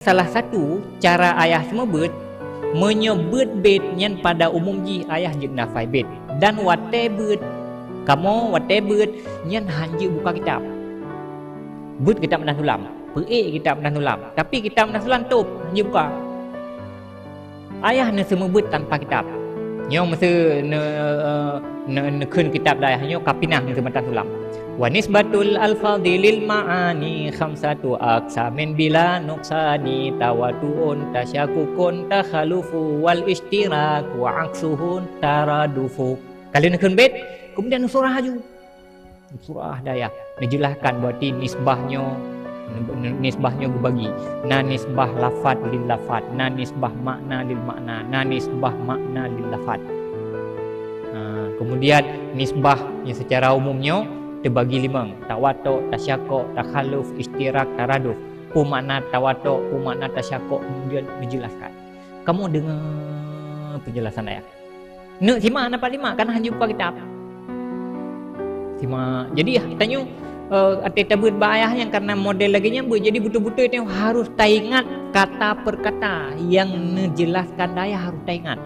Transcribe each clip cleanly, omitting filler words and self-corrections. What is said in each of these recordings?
Salah satu cara ayah semua bet menyebut bet nyan pada umum ji ayah je nafai bet dan wate bet kamu wate bet nyan hanya buka kitab bet kitab menah tulam kitab menah tulam tapi kitab menah tulam tu hanya buka ayah ne semua bet tanpa kitab nyong masa ne kun kitab dah ayah nyong kapinah ne semua tulam wa nisbatul alfadilil ma'ani khamsatu aqsamin bila nuqsani tawatuun tasyakukun takhalufu wal ishtirak wa aksuhun taradufu. Kalau nak bet kemudian surah ju surah daya dijelaskan berarti nisbahnya bagi na nisbah lafad lil lafad na nisbah makna lil makna na nisbah makna lil lafad. Kemudian nisbah yang secara umumnya terbagi limang: tawatuk, tasyakuk, takhaluf, ishtirak, taraduf. Makna tawatuk, makna tasyakuk kemudian dijelaskan. Kamu dengar penjelasan ayat. Nak simak nampak lima kan hanya buka kitab. Simak. Jadi tanya tabut ayah yang karena model lagi nya jadi betul-betul itu harus taingat kata per kata yang menjelaskan daya harus taingat.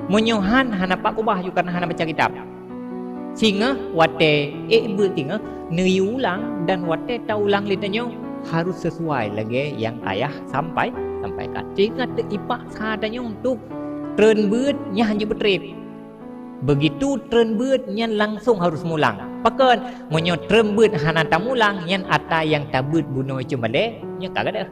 Menyohan hana pak ubah juga karena hana baca kitab. Sehingga wate bertinga ulang dan wate ulang litanya harus sesuai lagi yang ayah sampaikan. Sehingga ipak katanya untuk tren beutnya hanya betrip. Begitu tren beutnya langsung harus mulang. Pakan menyo tren beut hana tamulang yang ata yang tabut buno cuma nya kagak ada.